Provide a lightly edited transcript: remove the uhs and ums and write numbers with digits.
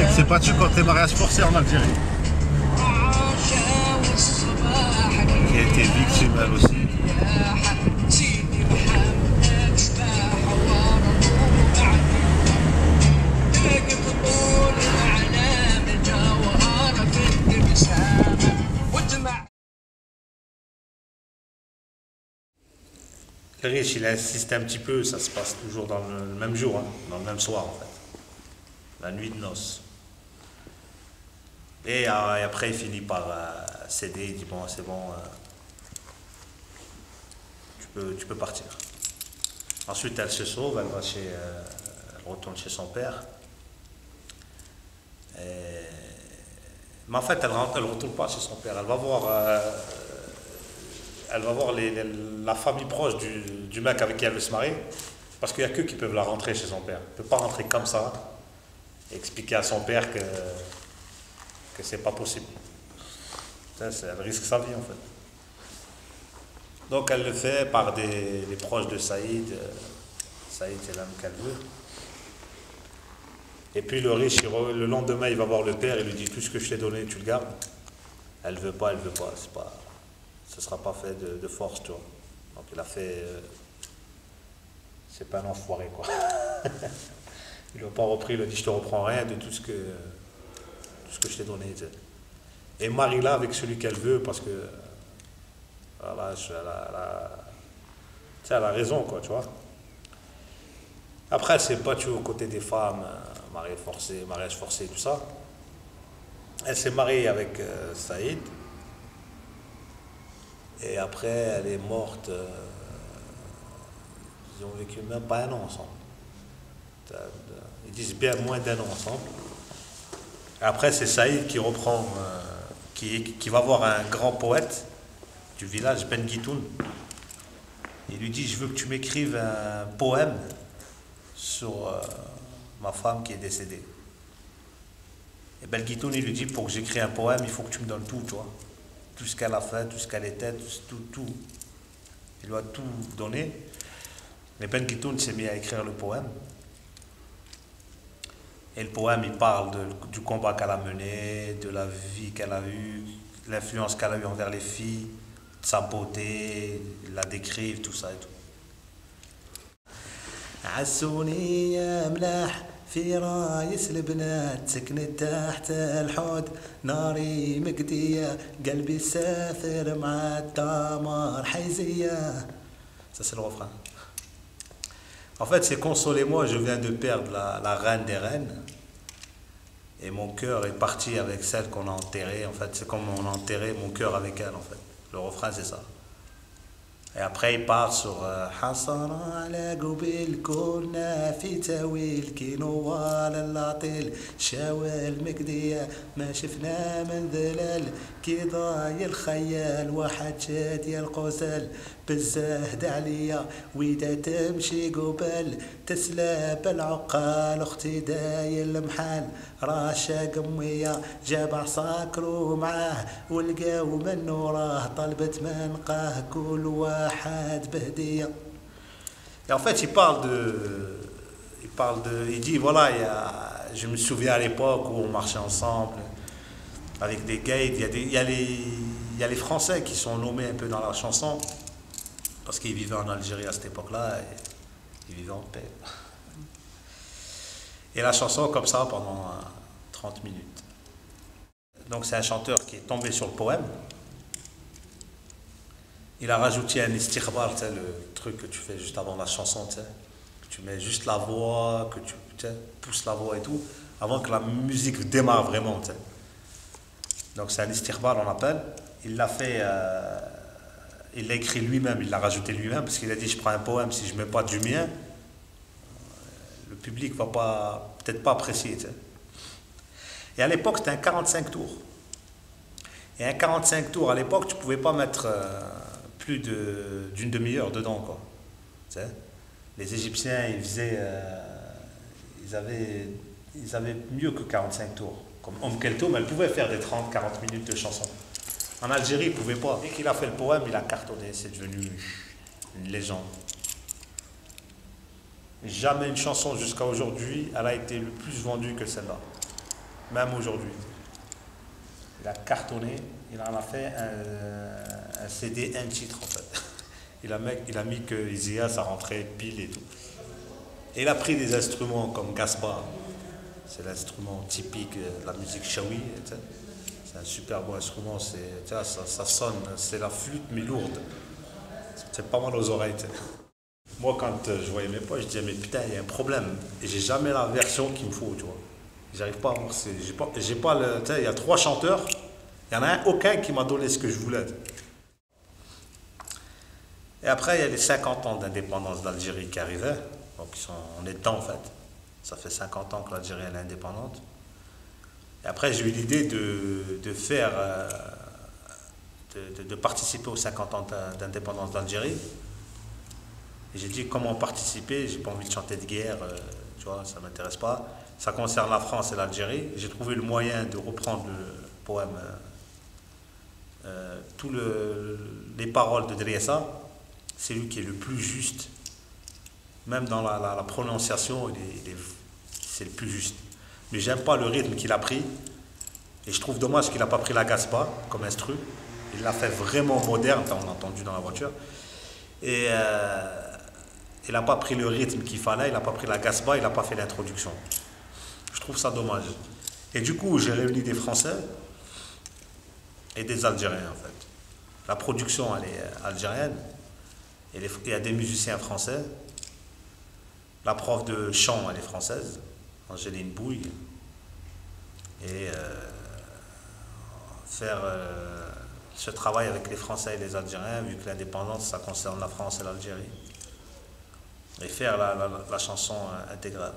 qui s'est battu contre les mariages forcés en Algérie. Qui a été victime elle aussi. Le riche, il insiste un petit peu, ça se passe toujours dans le même jour, hein, dans le même soir en fait. La nuit de noces. Et après, il finit par céder, il dit bon, c'est bon, tu peux partir. Ensuite, elle se sauve, elle retourne chez son père. Mais en fait, elle ne retourne pas chez son père, elle va voir la famille proche du mec avec qui elle veut se marier, parce qu'il n'y a qu'eux qui peuvent la rentrer chez son père. Elle ne peut pas rentrer comme ça et expliquer à son père que c'est pas possible. Elle risque sa vie en fait. Donc elle le fait par les proches de Saïd. Saïd c'est l'homme qu'elle veut. Et puis le riche, le lendemain, il va voir le père et lui dit tout ce que je t'ai donné, tu le gardes. Elle veut pas, ce sera pas fait de force, tu vois. Donc il a fait, c'est pas un enfoiré quoi. Il l'a pas repris, il a dit je te reprends rien de tout ce que je t'ai donné. Tu sais. Et marie-la avec celui qu'elle veut parce que voilà, elle a raison quoi, tu vois. Après, c'est pas tu vois, aux côtés des femmes, mariage forcé, tout ça. Elle s'est mariée avec Saïd. Et après, elle est morte. Ils ont vécu même pas un an ensemble. Ils disent bien moins d'un an ensemble. Et après, c'est Saïd qui reprend, qui va voir un grand poète du village, Ben Guitoun. Il lui dit, je veux que tu m'écrives un poème sur ma femme qui est décédée. Et Ben Guitoun, il lui dit, pour que j'écris un poème, il faut que tu me donnes tout, tu vois. Tout ce qu'elle a fait, tout ce qu'elle était, tout. Il lui a tout donné. Mais Ben Guitoun s'est mis à écrire le poème. Et le poème, il parle du combat qu'elle a mené, de la vie qu'elle a eue, l'influence qu'elle a eue envers les filles, de sa beauté, il la décrive, tout ça et tout. عسوني يا ملاح في رايس البنات سكنت تحت الحوض ناري مقدية قلبي سافر مع الدمار حيزية. Ça c'est le refrain. En fait, c'est consolez-moi, je viens de perdre la reine des reines. Et mon cœur est parti avec celle qu'on a enterrée. En fait, c'est comme on a enterré mon cœur avec elle, en fait. Le refrain, c'est ça. Et après, il part sur حصر على قبيل كنا في تاويل كي نوال اللاطيل شاوى المكدية ما شفنا من ذلال كي ضاي الخيال واحد شاد يا القوسل بالزهد عليا ويدا تمشي قبل تسلاب العقال اختي داي المحال راشا قمية جاب عصاكرو معاه ولقاو منو راه طلبت منقاه كل واحد بهدية. Et en fait, il dit voilà, je me souviens à l'époque où on marchait ensemble avec des guides, il y a les Français qui sont nommés un peu dans la chanson parce qu'ils vivaient en Algérie à cette époque-là et ils vivaient en paix. Et la chanson comme ça pendant 30 minutes. Donc c'est un chanteur qui est tombé sur le poème. Il a rajouté un istighbar, tu sais, le truc que tu fais juste avant la chanson, tu sais, que tu mets juste la voix, que tu sais, pousses la voix et tout, avant que la musique démarre vraiment, tu sais. Donc c'est un istighbar, on appelle. Il l'a fait, il l'a écrit lui-même, il l'a rajouté lui-même, parce qu'il a dit je prends un poème, si je ne mets pas du mien, le public va peut-être pas apprécier, tu sais. Et à l'époque, c'était un 45 tours. Et un 45 tours, à l'époque, tu ne pouvais pas mettre plus d'une demi-heure dedans, quoi. Tu sais, les Égyptiens, ils avaient mieux que 45 tours. Comme Keltoum, elle pouvait faire des 30-40 minutes de chanson. En Algérie, il ne pouvait pas. Dès qu'il a fait le poème, il a cartonné, c'est devenu une légende. Jamais une chanson jusqu'à aujourd'hui, elle a été le plus vendue que celle-là. Même aujourd'hui. Il a cartonné, il en a fait un CD, un titre en fait. Il a mis que Isia, ça rentrait pile et tout. Et il a pris des instruments comme Gaspar. C'est l'instrument typique de la musique shawi. C'est un super bon instrument. Ça sonne, c'est la flûte mais lourde. C'est pas mal aux oreilles. T'sais. Moi, quand je voyais mes potes, je disais, mais putain, il y a un problème. Et j'ai jamais la version qu'il me faut, tu vois. J'arrive pas à morcer. J'ai pas le. Tu sais, il y a 3 chanteurs. Il y en a aucun qui m'a donné ce que je voulais. Et après, il y a les 50 ans d'indépendance d'Algérie qui arrivaient. Donc, on est dedans, en fait. Ça fait 50 ans que l'Algérie est indépendante. Et après, j'ai eu l'idée de faire. De participer aux 50 ans d'indépendance d'Algérie. Et j'ai dit comment participer, j'ai pas envie de chanter de guerre, tu vois, ça m'intéresse pas. Ça concerne la France et l'Algérie. J'ai trouvé le moyen de reprendre le poème, les paroles de Driessa. C'est lui qui est le plus juste. Même dans la prononciation, c'est le plus juste. Mais j'aime pas le rythme qu'il a pris. Et je trouve dommage qu'il n'a pas pris la Gaspa comme instru. Il l'a fait vraiment moderne, on l'a entendu dans la voiture. Et il n'a pas pris le rythme qu'il fallait, il n'a pas pris la Gaspa, il n'a pas fait l'introduction. Je trouve ça dommage. Et du coup, j'ai réuni des Français et des Algériens en fait. La production, elle est algérienne. Il y a des musiciens français. La prof de chant, elle est française, Angéline Bouille. Et faire ce travail avec les Français et les Algériens, vu que l'indépendance, ça concerne la France et l'Algérie. Et faire la chanson intégrale.